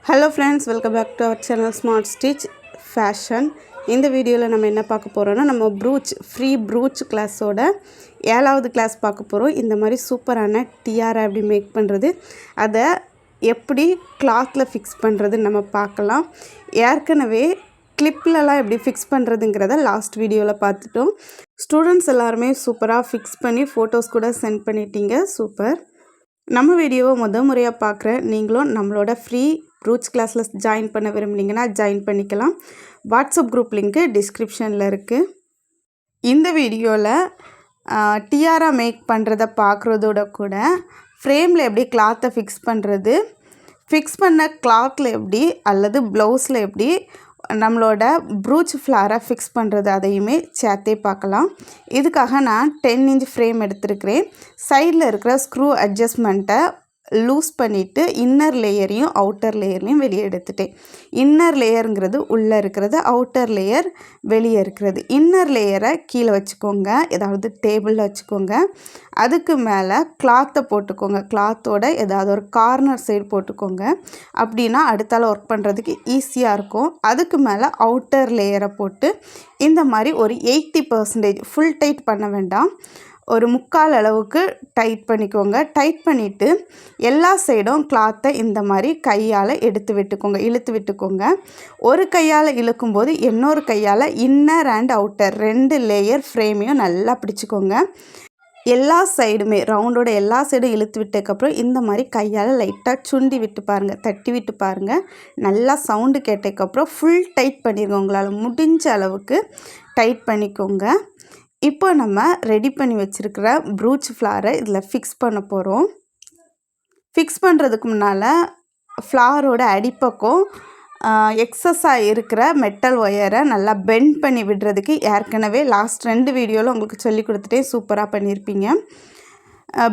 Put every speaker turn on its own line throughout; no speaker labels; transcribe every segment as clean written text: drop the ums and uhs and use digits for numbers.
Hello friends, welcome back to our channel Smart Stitch Fashion. இந்த வீடியோவில் நம்ம என்ன பார்க்க போகிறோம்னா நம்ம ப்ரூச் ஃப்ரீ ப்ரூச் கிளாஸோட 7வது கிளாஸ் பார்க்க போகிறோம். இந்த மாதிரி சூப்பரான டியாரா எப்படி மேக் பண்ணுறது, அதை எப்படி கிளாத்தில் ஃபிக்ஸ் பண்ணுறதுன்னு நம்ம பார்க்கலாம். ஏற்கனவே கிளிப்லலாம் எப்படி ஃபிக்ஸ் பண்ணுறதுங்கிறத லாஸ்ட் வீடியோவில் பார்த்துட்டோம். ஸ்டூடெண்ட்ஸ் எல்லாருமே சூப்பராக ஃபிக்ஸ் பண்ணி ஃபோட்டோஸ் கூட சென்ட் பண்ணிட்டீங்க. சூப்பர். நம்ம வீடியோவை முறையாக பார்க்குற நீங்களும் நம்மளோட ஃப்ரீ ப்ரூச் கிளாஸில் ஜாயின் பண்ண விரும்புனீங்கன்னா ஜாயின் பண்ணிக்கலாம். வாட்ஸ்அப் குரூப் லிங்க்கு டிஸ்கிரிப்ஷனில் இருக்குது. இந்த வீடியோவில் டியாரா மேக் பண்ணுறதை பார்க்குறதோட கூட ஃப்ரேமில் எப்படி கிளாத்தை ஃபிக்ஸ் பண்ணுறது, ஃபிக்ஸ் பண்ண கிளாத்தில் எப்படி அல்லது ப்ளவுஸில் எப்படி நம்மளோட ப்ரூச் ஃப்ளாரை ஃபிக்ஸ் பண்ணுறது அதையுமே சேர்த்தே பார்க்கலாம். இதுக்காக நான் 10 இன்ச் ஃப்ரேம் எடுத்துருக்கிறேன். சைடில் இருக்கிற ஸ்க்ரூ அட்ஜஸ்ட்மெண்ட்டை லூஸ் பண்ணிவிட்டு இன்னர் லேயரையும் அவுட்டர் லேயர்லையும் வெளியே எடுத்துட்டேன். இன்னர் லேயருங்கிறது உள்ளே இருக்கிறது, அவுட்டர் லேயர் வெளியே இருக்கிறது. இன்னர் லேயரை கீழே வச்சுக்கோங்க, ஏதாவது டேபிளில் வச்சுக்கோங்க. அதுக்கு மேலே கிளாத்தை போட்டுக்கோங்க. கிளாத்தோட ஏதாவது ஒரு கார்னர் சைடு போட்டுக்கோங்க. அப்படின்னா அடுத்தால ஒர்க் பண்ணுறதுக்கு ஈஸியாக இருக்கும். அதுக்கு மேலே அவுட்டர் லேயரை போட்டு இந்த மாதிரி ஒரு 80% ஃபுல் டைட் பண்ண வேண்டாம், ஒரு 3/4 அளவுக்கு டைட் பண்ணிக்கோங்க. டைட் பண்ணிவிட்டு எல்லா சைடும் கிளாத்தை இந்த மாதிரி கையால் இழுத்து விட்டுக்கோங்க. ஒரு கையால் இழுக்கும்போது இன்னொரு கையால் இன்னர் அண்ட் அவுட்டர் 2 லேயர் ஃப்ரேமையும் நல்லா பிடிச்சிக்கோங்க. எல்லா சைடுமே ரவுண்டோட எல்லா சைடும் இழுத்து விட்டதுக்கப்புறம் இந்த மாதிரி கையால் லைட்டாக சுண்டி விட்டு பாருங்கள், தட்டி விட்டு பாருங்கள். நல்லா சவுண்டு கேட்டதுக்கப்புறம் ஃபுல் டைட் பண்ணிடுங்க. உங்களால் முடிஞ்ச அளவுக்கு டைட் பண்ணிக்கோங்க. இப்போ நம்ம ரெடி பண்ணி வச்சுருக்கிற ப்ரூச் ஃப்ளாரை இதில் ஃபிக்ஸ் பண்ண போகிறோம். ஃபிக்ஸ் பண்ணுறதுக்கு முன்னால் ஃப்ளாரோட அடிப்பக்கம் எக்ஸஸாக இருக்கிற மெட்டல் ஒயரை நல்லா பெண்ட் பண்ணி விடுறதுக்கு ஏற்கனவே லாஸ்ட் 2 வீடியோவில் உங்களுக்கு சொல்லி கொடுத்துட்டே சூப்பராக பண்ணியிருப்பீங்க.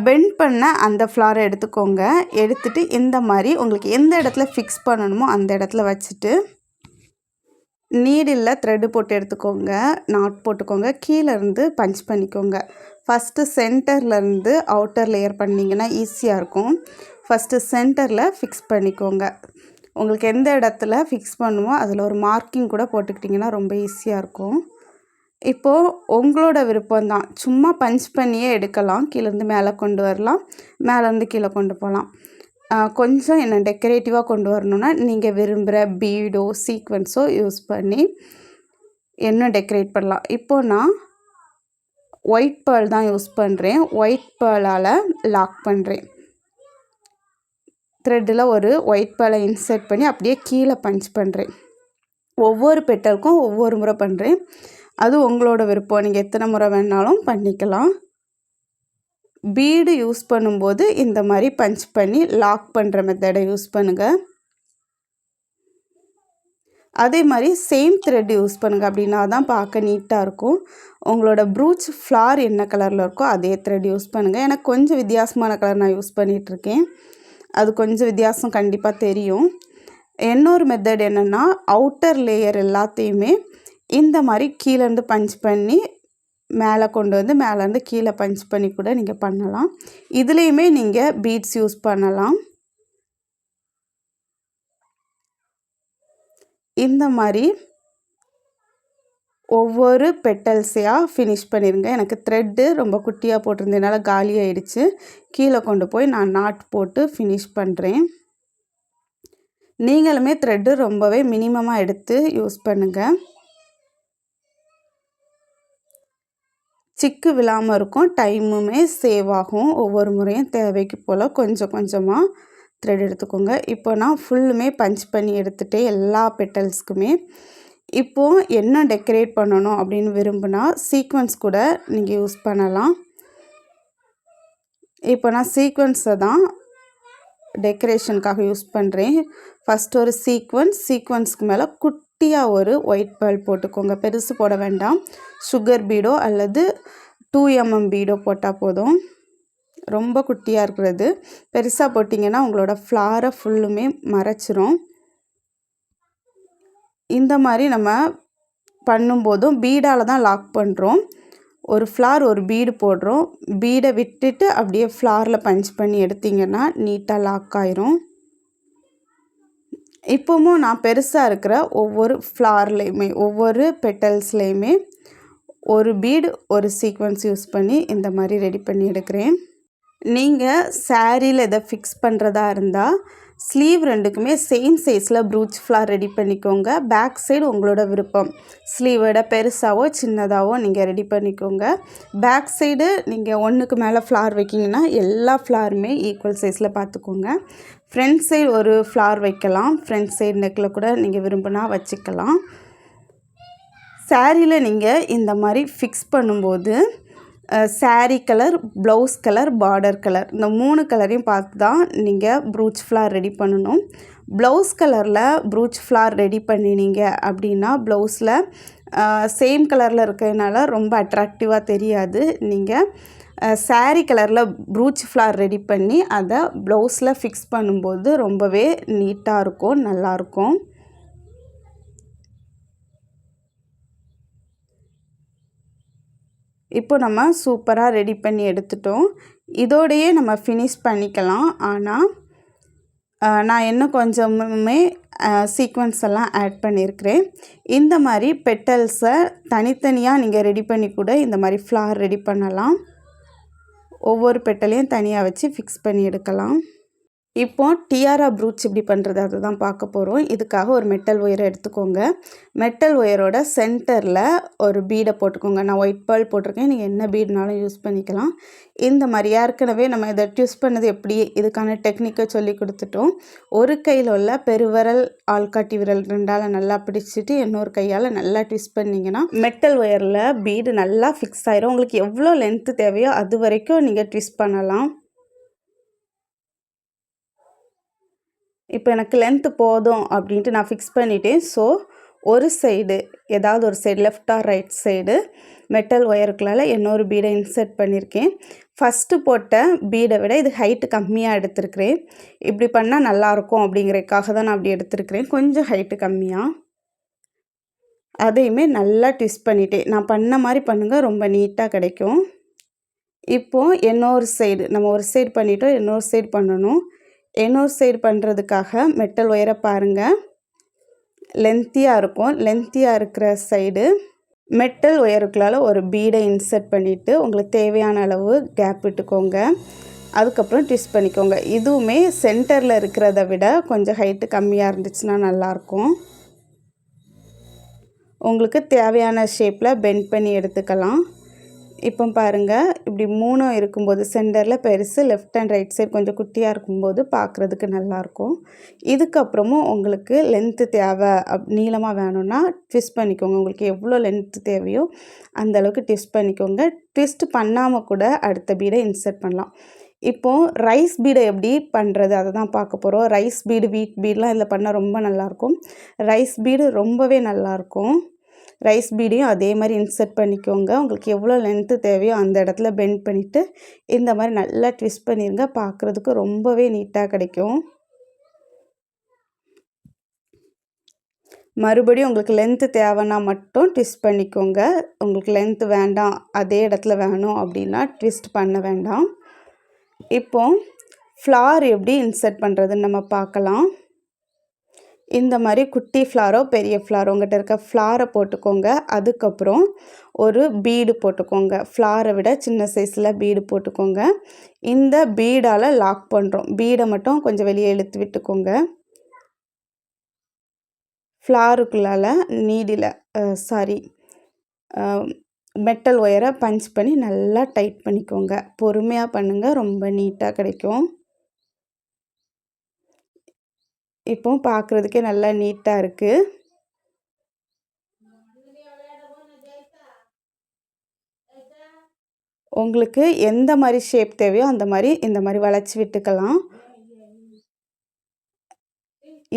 பெண்ட் பண்ண அந்த ஃப்ளாரை எடுத்துக்கோங்க. எடுத்துகிட்டு இந்த மாதிரி உங்களுக்கு எந்த இடத்துல ஃபிக்ஸ் பண்ணணுமோ அந்த இடத்துல வச்சுட்டு நீடில் த்ரெட்டு போட்டு எடுத்துக்கோங்க, நாட் போட்டுக்கோங்க. கீழேருந்து பஞ்ச் பண்ணிக்கோங்க. ஃபஸ்ட்டு சென்டர்லேருந்து அவுட்டர் லேயர் பண்ணிங்கன்னா ஈஸியாக இருக்கும். ஃபஸ்ட்டு சென்டரில் ஃபிக்ஸ் பண்ணிக்கோங்க. உங்களுக்கு எந்த இடத்துல ஃபிக்ஸ் பண்ணுமோ அதில் ஒரு மார்க்கிங் கூட போட்டுக்கிட்டிங்கன்னா ரொம்ப ஈஸியாக இருக்கும். இப்போது உங்களோட விருப்பம்தான், சும்மா பஞ்ச் பண்ணியே எடுக்கலாம். கீழேருந்து மேலே கொண்டு வரலாம், மேலேருந்து கீழே கொண்டு போகலாம். கொஞ்சம் என்ன டெக்கரேட்டிவாக கொண்டு வரணுன்னா நீங்கள் விரும்புகிற பீடோ சீக்வென்ஸோ யூஸ் பண்ணி இன்னும் டெக்கரேட் பண்ணலாம். இப்போது நான் ஒயிட் பேர்ல் தான் யூஸ் பண்ணுறேன். ஒயிட் பேர்லால் லாக் பண்ணுறேன். த்ரெட்டில் ஒரு ஒயிட் பேர்லை இன்சர்ட் பண்ணி அப்படியே கீழே பஞ்ச் பண்ணுறேன். ஒவ்வொரு பெட்டலுக்கும் ஒவ்வொரு முறை பண்ணுறேன். அது உங்களோட விருப்பம், நீங்கள் எத்தனை முறை வேணாலும் பண்ணிக்கலாம். பீடு யூஸ் பண்ணும்போது இந்த மாதிரி பஞ்ச் பண்ணி லாக் பண்ணுற மெத்தடை யூஸ் பண்ணுங்கள். அதே மாதிரி சேம் த்ரெட் யூஸ் பண்ணுங்கள், அப்படின்னா தான் பார்க்க நீட்டாக இருக்கும். உங்களோட ப்ரூச் ஃப்ளார் என்ன கலரில் இருக்கோ அதே த்ரெட் யூஸ் பண்ணுங்கள். எனக்கு கொஞ்சம் வித்தியாசமான கலர் நான் யூஸ் பண்ணிகிட்ருக்கேன், அது கொஞ்சம் வித்தியாசம் கண்டிப்பாக தெரியும். இன்னொரு மெத்தட் என்னென்னா அவுட்டர் லேயர் எல்லாத்தையுமே இந்த மாதிரி கீழேருந்து பஞ்ச் பண்ணி மேலே கொண்டு வந்து மேலேருந்து கீழே பஞ்ச் பண்ணி கூட நீங்கள் பண்ணலாம். இதுலேயுமே நீங்கள் பீட்ஸ் யூஸ் பண்ணலாம். இந்த மாதிரி ஒவ்வொரு பெட்டல்ஸையாக ஃபினிஷ் பண்ணிடுங்க. எனக்கு த்ரெட்டு ரொம்ப குட்டியாக போட்டிருந்ததுனால காலி ஆகிடுச்சு. கீழே கொண்டு போய் நான் நாட் போட்டு ஃபினிஷ் பண்ணுறேன். நீங்களுமே த்ரெட்டு ரொம்பவே மினிமமாக எடுத்து யூஸ் பண்ணுங்கள். சிக்கு விழாமல் இருக்கும், டைமுமே சேவ் ஆகும். ஒவ்வொரு முறையும் தேவைக்கு போல் கொஞ்சம் கொஞ்சமாக த்ரெட் எடுத்துக்கோங்க. இப்போ நான் ஃபுல்லுமே பஞ்ச் பண்ணி எடுத்துகிட்டேன் எல்லா பெட்டல்ஸ்க்குமே. இப்போது என்ன டெக்கரேட் பண்ணணும் அப்படின்னு விரும்பினா சீக்வென்ஸ் கூட நீங்கள் யூஸ் பண்ணலாம். இப்போ நான் சீக்வென்ஸை தான் டெக்கரேஷனுக்காக யூஸ் பண்ணுறேன். ஃபஸ்ட்டு ஒரு சீக்வென்ஸ்க்கு மேலே குட்டியாக ஒரு ஒயிட் பேர்ல் போட்டுக்கோங்க. பெருசு போட வேண்டாம். சுகர் பீடோ அல்லது 2mm பீடோ போட்டால் போதும். ரொம்ப குட்டியாக இருக்கிறது, பெருசாக போட்டிங்கன்னா உங்களோட ஃப்ளாரை ஃபுல்லுமே மறைச்சிரும். இந்த மாதிரி நம்ம பண்ணும்போதும் பீடால் தான் லாக் பண்ணுறோம். ஒரு ஃப்ளார் ஒரு பீடு போடுறோம், பீடை விட்டுட்டு அப்படியே ஃப்ளாரில் பஞ்ச் பண்ணி எடுத்திங்கன்னா நீட்டாக லாக் ஆயிரும். இப்போவும் நான் பெருசாக இருக்கிற ஒவ்வொரு ஃப்ளார்லேயுமே ஒவ்வொரு பெட்டல்ஸ்லேயுமே ஒரு பீடு ஒரு சீக்வன்ஸ் யூஸ் பண்ணி இந்த மாதிரி ரெடி பண்ணி எடுக்கிறேன். நீங்கள் சாரியில் இதை ஃபிக்ஸ் பண்ணுறதா இருந்தால் ஸ்லீவ் ரெண்டுக்குமே சேம் சைஸில் ப்ரூச் ஃப்ளார் ரெடி பண்ணிக்கோங்க. பேக் சைடு உங்களோட விருப்பம், ஸ்லீவோட பெருசாவோ சின்னதாவோ நீங்கள் ரெடி பண்ணிக்கோங்க. பேக் சைடு நீங்கள் ஒன்றுக்கு மேலே ஃப்ளார் வைக்கிங்கன்னா எல்லா ஃப்ளாருமே ஈக்குவல் சைஸில் பார்த்துக்கோங்க. ஃப்ரண்ட் சைடு ஒரு ஃப்ளார் வைக்கலாம், ஃப்ரண்ட் சைடு நெக்கில் கூட நீங்கள் விரும்பினா வச்சுக்கலாம். சாரியில் நீங்கள் இந்த மாதிரி ஃபிக்ஸ் பண்ணும்போது sari colour, blouse colour, border colour இந்த 3 கலரையும் பார்த்து தான் நீங்கள் ப்ரூச் ஃப்ளார் ரெடி பண்ணணும். ப்ளவுஸ் கலரில் ப்ரூச் ஃப்ளார் ரெடி பண்ணினீங்க அப்படின்னா ப்ளவுஸில் சேம் கலரில் இருக்கிறதுனால ரொம்ப அட்ராக்டிவாக தெரியாது. நீங்கள் சாரீ கலரில் ப்ரூச் ஃப்ளார் ரெடி பண்ணி அதை ப்ளவுஸில் ஃபிக்ஸ் பண்ணும்போது ரொம்பவே நீட்டாக இருக்கும், நல்லாயிருக்கும். இப்போ நம்ம சூப்பராக ரெடி பண்ணி எடுத்துட்டோம். இதோடையே நம்ம ஃபினிஷ் பண்ணிக்கலாம். ஆனால் நான் இன்னும் கொஞ்சமே சீக்வன்ஸ் எல்லாம் ஆட் பண்ணியிருக்கிறேன். இந்த மாதிரி பெட்டல்ஸை தனித்தனியாக நீங்கள் ரெடி பண்ணி கூட இந்த மாதிரி ஃப்ளார் ரெடி பண்ணலாம். ஒவ்வொரு பெட்டலையும் தனியாக வச்சு ஃபிக்ஸ் பண்ணி எடுக்கலாம். இப்போ டியாரா ப்ரூச் எப்படி பண்ணுறது அதை தான் பார்க்க போகிறோம். இதுக்காக ஒரு மெட்டல் ஒயரை எடுத்துக்கோங்க. மெட்டல் ஒயரோட சென்டரில் ஒரு பீடை போட்டுக்கோங்க. நான் ஒயிட் பேர்ல் போட்டிருக்கேன், நீங்கள் என்ன பீடுனாலும் யூஸ் பண்ணிக்கலாம். இந்த மாதிரி ஏற்கனவே நம்ம இதை ட்விஸ்ட் பண்ணது எப்படி இதுக்கான டெக்னிக்கை சொல்லி கொடுத்துட்டோம். ஒரு கையில் உள்ள பெருவிரல், ஆள்காட்டி விரல் ரெண்டால் நல்லா பிடிச்சிட்டு இன்னொரு கையால் நல்லா ட்விஸ்ட் பண்ணிங்கன்னா மெட்டல் ஒயரில் பீடு நல்லா ஃபிக்ஸ் ஆயிரும். உங்களுக்கு எவ்வளோ லென்த்து தேவையோ அது வரைக்கும் நீங்கள் ட்விஸ்ட் பண்ணலாம். இப்போ எனக்கு லென்த்து போதும் அப்படின்ட்டு நான் ஃபிக்ஸ் பண்ணிட்டேன். ஸோ ஒரு சைடு ஏதாவது ஒரு side left or right side metal ஒயருக்குள்ளால் இன்னொரு பீடை இன்சர்ட் பண்ணியிருக்கேன். ஃபஸ்ட்டு போட்ட பீடை விட இது ஹைட்டு கம்மியாக எடுத்துருக்கிறேன். இப்படி பண்ணால் நல்லாயிருக்கும் அப்படிங்கிறதுக்காக தான் நான் அப்படி எடுத்துருக்கிறேன், கொஞ்சம் ஹைட்டு கம்மியாக. அதையுமே நல்லா ட்விஸ்ட் பண்ணிட்டேன். நான் பண்ண மாதிரி பண்ணுங்கள், ரொம்ப நீட்டாக கிடைக்கும். இப்போது இன்னொரு சைடு நம்ம ஒரு சைடு பண்ணிவிட்டோம், இன்னொரு சைடு பண்ணணும். இன்னொரு சைடு பண்ணுறதுக்காக மெட்டல் ஒயரை பாருங்கள், லென்த்தியாக இருக்கும். லென்த்தியாக இருக்கிற சைடு மெட்டல் ஒயருக்குள்ளால் ஒரு பீடை இன்சர்ட் பண்ணிவிட்டு உங்களுக்கு தேவையான அளவு கேப் விட்டுக்கோங்க. அதுக்கப்புறம் ட்விஸ்ட் பண்ணிக்கோங்க. இதுவுமே சென்டரில் இருக்கிறத விட கொஞ்சம் ஹைட்டு கம்மியாக இருந்துச்சுன்னா நல்லாயிருக்கும். உங்களுக்கு தேவையான ஷேப்பில் பெண்ட் பண்ணி எடுத்துக்கலாம். இப்போ பாருங்கள், இப்படி 3 இருக்கும்போது சென்டரில் பெருசு, லெஃப்ட் அண்ட் ரைட் சைடு கொஞ்சம் குட்டியாக இருக்கும்போது பார்க்குறதுக்கு நல்லாயிருக்கும். இதுக்கப்புறமும் உங்களுக்கு லென்த்து தேவை நீளமாக வேணும்னா ட்விஸ்ட் பண்ணிக்கோங்க. உங்களுக்கு எவ்வளோ லென்த்து தேவையோ அந்தளவுக்கு ட்விஸ்ட் பண்ணிக்கோங்க. ட்விஸ்ட் பண்ணாமல் கூட அடுத்த பீடை இன்சர்ட் பண்ணலாம். இப்போது ரைஸ் பீடை எப்படி பண்ணுறது அதை தான் பார்க்க போகிறோம். ரைஸ் பீடு, வீட் பீடெலாம் இதில் பண்ணால் ரொம்ப நல்லாயிருக்கும். ரைஸ் பீடு ரொம்பவே நல்லாயிருக்கும். ரைஸ் பீடையும் அதே மாதிரி இன்சர்ட் பண்ணிக்கோங்க. உங்களுக்கு எவ்வளோ லென்த்து தேவையோ அந்த இடத்துல பெண்ட் பண்ணிவிட்டு இந்த மாதிரி நல்லா ட்விஸ்ட் பண்ணிடுங்க. பார்க்குறதுக்கு ரொம்பவே நீட்டாக கிடைக்கும். மறுபடியும் உங்களுக்கு லென்த்து தேவைன்னா மட்டும் ட்விஸ்ட் பண்ணிக்கோங்க. உங்களுக்கு லென்த்து வேண்டாம், அதே இடத்துல வேணும் அப்படின்னா ட்விஸ்ட் பண்ண வேண்டாம். இப்போது ஃப்ளார் எப்படி இன்சர்ட் பண்ணுறதுன்னு நம்ம பார்க்கலாம். இந்த மாதிரி குட்டி ஃப்ளாரோ பெரிய ஃப்ளாரோ உங்கள்கிட்ட இருக்க ஃப்ளாரை போட்டுக்கோங்க. அதுக்கப்புறம் ஒரு பீடு போட்டுக்கோங்க. ஃப்ளாரை விட சின்ன சைஸில் பீடு போட்டுக்கோங்க. இந்த பீடால் லாக் பண்ணுறோம். பீடை மட்டும் கொஞ்சம் வெளியே இழுத்து விட்டுக்கோங்க. ஃப்ளாருக்குள்ளால் நீடில் மெட்டல் ஒயரை பஞ்ச் பண்ணி நல்லா டைட் பண்ணிக்கோங்க. பொறுமையாக பண்ணுங்கள், ரொம்ப நீட்டாக கிடைக்கும். இப்போ பார்க்குறதுக்கே நல்லா நீட்டாக இருக்குது. உங்களுக்கு எந்த மாதிரி ஷேப் தேவையோ அந்த மாதிரி இந்த மாதிரி வளைச்சி விட்டுக்கலாம்.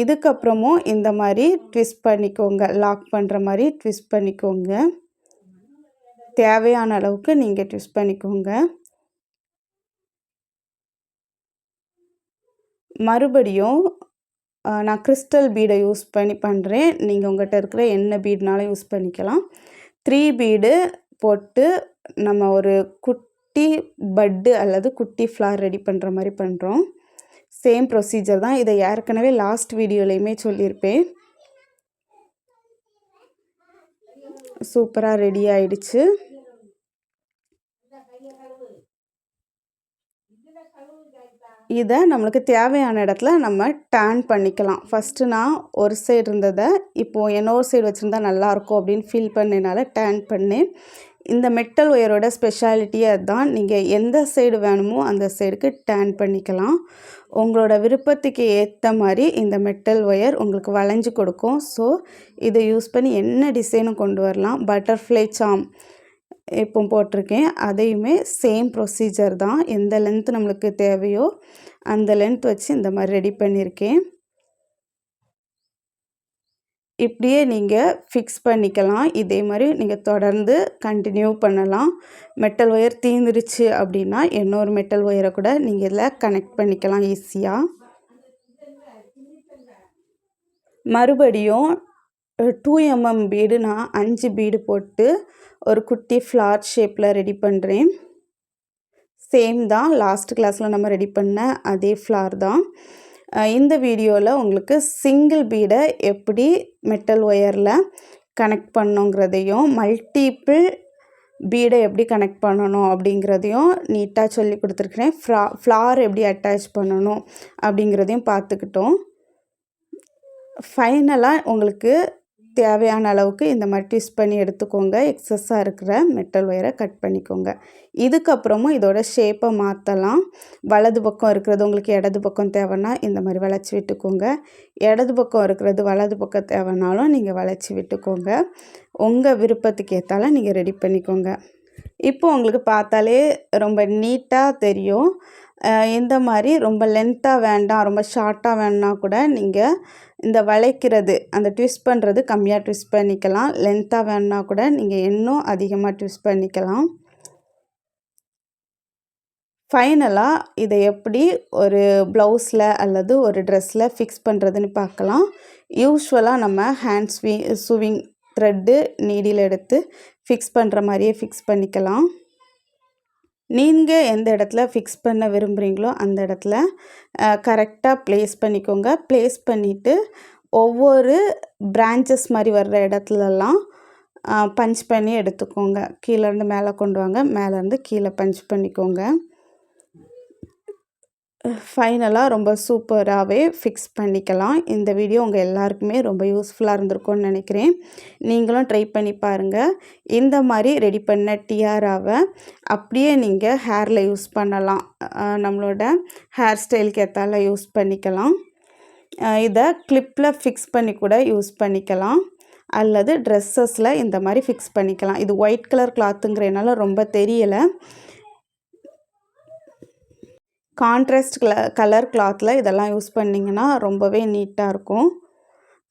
இதுக்கப்புறமும் இந்த மாதிரி ட்விஸ்ட் பண்ணிக்கோங்க. லாக் பண்ணுற மாதிரி ட்விஸ்ட் பண்ணிக்கோங்க. தேவையான அளவுக்கு நீங்கள் ட்விஸ்ட் பண்ணிக்கோங்க. மறுபடியும் நான் கிறிஸ்டல் பீடை யூஸ் பண்ணி பண்ணுறேன். நீங்கள் உங்கள்கிட்ட இருக்கிற என்ன பீடுனாலும் யூஸ் பண்ணிக்கலாம். 3 பீடு போட்டு நம்ம ஒரு குட்டி பட்டு அல்லது குட்டி ஃப்ளார் ரெடி பண்ணுற மாதிரி பண்ணுறோம். சேம் ப்ரொசீஜர் தான். இதை ஏற்கனவே லாஸ்ட் வீடியோலையுமே சொல்லியிருப்பேன். சூப்பராக ரெடி ஆயிடுச்சு. இதை நம்மளுக்கு தேவையான இடத்துல நம்ம டர்ன் பண்ணிக்கலாம். ஃபஸ்ட்டு நான் ஒரு சைடு இருந்ததை இப்போது இன்னொரு சைடு வச்சுருந்தா நல்லாயிருக்கும் அப்படின்னு ஃபீல் பண்ணினால டர்ன் பண்ணேன். இந்த மெட்டல் ஒயரோட ஸ்பெஷாலிட்டியே அதுதான். நீங்கள் எந்த சைடு வேணுமோ அந்த சைடுக்கு டர்ன் பண்ணிக்கலாம். உங்களோட விருப்பத்துக்கு ஏற்ற மாதிரி இந்த மெட்டல் ஒயர் உங்களுக்கு வளைஞ்சு கொடுக்கும். ஸோ இதை யூஸ் பண்ணி என்ன டிசைனும் கொண்டு வரலாம். பட்டர்ஃப்ளை சாம் இப்போ போட்டிருக்கேன். அதையுமே சேம் ப்ரொசீஜர் தான். எந்த லென்த் நம்மளுக்கு தேவையோ அந்த லென்த் வச்சு இந்த மாதிரி ரெடி பண்ணியிருக்கேன். இப்படியே நீங்கள் ஃபிக்ஸ் பண்ணிக்கலாம். இதே மாதிரி நீங்கள் தொடர்ந்து கண்டினியூ பண்ணலாம். மெட்டல் ஒயர் தீர்ந்துருச்சு அப்படின்னா இன்னொரு மெட்டல் ஒயரை கூட நீங்கள் இதில் கனெக்ட் பண்ணிக்கலாம் ஈஸியாக. மறுபடியும் 2 mm பீடு நான் 5 பீடு போட்டு ஒரு குட்டி ஃப்ளார் ஷேப்பில் ரெடி பண்ணுறேன். சேம் தான், லாஸ்ட் கிளாஸில் நம்ம ரெடி பண்ண அதே ஃப்ளார் தான். இந்த வீடியோவில் உங்களுக்கு சிங்கிள் பீடை எப்படி மெட்டல் ஒயரில் கனெக்ட் பண்ணுங்கிறதையும் மல்டிபிள் பீடை எப்படி கனெக்ட் பண்ணணும் அப்படிங்கிறதையும் நீட்டாக சொல்லி கொடுத்துருக்குறேன். ஃப்ளார் எப்படி அட்டாச் பண்ணணும் அப்படிங்கிறதையும் பார்த்துக்கிட்டோம். ஃபைனலாக உங்களுக்கு தேவையான அளவுக்கு இந்த மாதிரி ட்விஸ்ட் பண்ணி எடுத்துக்கோங்க. எக்ஸஸாக இருக்கிற மெட்டல் ஒயரை கட் பண்ணிக்கோங்க. இதுக்கப்புறமும் இதோட ஷேப்பை மாற்றலாம். வலது பக்கம் இருக்கிறது உங்களுக்கு இடது பக்கம் தேவைன்னா இந்த மாதிரி வளைச்சி விட்டுக்கோங்க. இடது பக்கம் இருக்கிறது வலது பக்கம் தேவைன்னாலும் நீங்கள் வளைச்சி விட்டுக்கோங்க. உங்கள் விருப்பத்துக்கு ஏற்றால நீங்கள் ரெடி பண்ணிக்கோங்க. இப்போ உங்களுக்கு பார்த்தாலே ரொம்ப நீட்டாக தெரியும். இந்த மாதிரி ரொம்ப லென்த்தாக வேண்டாம், ரொம்ப ஷார்ட்டாக வேணுன்னா கூட நீங்கள் இந்த வளைக்கிறது அந்த ட்விஸ்ட் பண்ணுறது கம்மியாக ட்விஸ்ட் பண்ணிக்கலாம். லென்த்தாக வேணுன்னா கூட நீங்கள் இன்னும் அதிகமாக ட்விஸ்ட் பண்ணிக்கலாம். ஃபைனலாக இதை எப்படி ஒரு ப்ளவுஸில் அல்லது ஒரு ட்ரெஸ்ஸில் ஃபிக்ஸ் பண்ணுறதுன்னு பார்க்கலாம். யூஸ்வலாக நம்ம ஹேண்ட் ஸ்விங் த்ரெட்டு நீடில் எடுத்து ஃபிக்ஸ் பண்ணுற மாதிரியே ஃபிக்ஸ் பண்ணிக்கலாம். நீங்கள் எந்த இடத்துல ஃபிக்ஸ் பண்ண விரும்புகிறீங்களோ அந்த இடத்துல கரெக்டாக ப்ளேஸ் பண்ணிக்கோங்க. ப்ளேஸ் பண்ணிவிட்டு ஒவ்வொரு பிரான்ச்சஸ் மாதிரி வர்ற இடத்துலலாம் பஞ்ச் பண்ணி எடுத்துக்கோங்க. கீழேருந்து மேலே கொண்டு வாங்க, மேலேருந்து கீழே பஞ்ச் பண்ணிக்கோங்க. ஃபைனலாக ரொம்ப சூப்பராகவே ஃபிக்ஸ் பண்ணிக்கலாம். இந்த வீடியோ உங்கள் எல்லாருக்குமே ரொம்ப யூஸ்ஃபுல்லாக இருந்திருக்கும்னு நினைக்கிறேன். நீங்களும் ட்ரை பண்ணி பாருங்கள். இந்த மாதிரி ரெடி பண்ண டியாராவை அப்படியே நீங்கள் ஹேரில் யூஸ் பண்ணலாம். நம்மளோட ஹேர் ஸ்டைலுக்கு ஏற்றால யூஸ் பண்ணிக்கலாம். இதை கிளிப்பில் ஃபிக்ஸ் பண்ணி கூட யூஸ் பண்ணிக்கலாம். அல்லது ட்ரெஸ்ஸஸில் இந்த மாதிரி ஃபிக்ஸ் பண்ணிக்கலாம். இது ஒயிட் கலர் கிளாத்துங்கிறதுனால ரொம்ப தெரியலை. கான்ட்ராஸ்ட் கலர் கிளாத்தில் இதெல்லாம் யூஸ் பண்ணிங்கன்னா ரொம்பவே நீட்டாக இருக்கும்.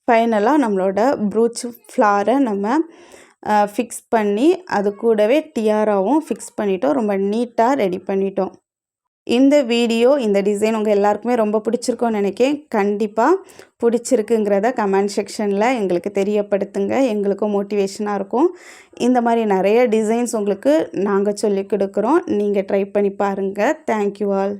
ஃபைனலாக நம்மளோட ப்ரூச் ஃப்ளாரை நம்ம ஃபிக்ஸ் பண்ணி அது கூடவே டியாராவும் ஃபிக்ஸ் பண்ணிட்டோம். ரொம்ப நீட்டாக ரெடி பண்ணிட்டோம். இந்த வீடியோ இந்த டிசைன் உங்கள் எல்லாருக்குமே ரொம்ப பிடிச்சிருக்கோன்னு நினைக்கிறேன். கண்டிப்பாக பிடிச்சிருக்குங்கிறத கமெண்ட் செக்ஷனில் எங்களுக்கு தெரியப்படுத்துங்க. எங்களுக்கும் மோட்டிவேஷனாக இருக்கும். இந்த மாதிரி நிறைய டிசைன்ஸ் உங்களுக்கு நாங்கள் சொல்லிக் கொடுக்குறோம். நீங்கள் ட்ரை பண்ணி பாருங்கள். Thank you all.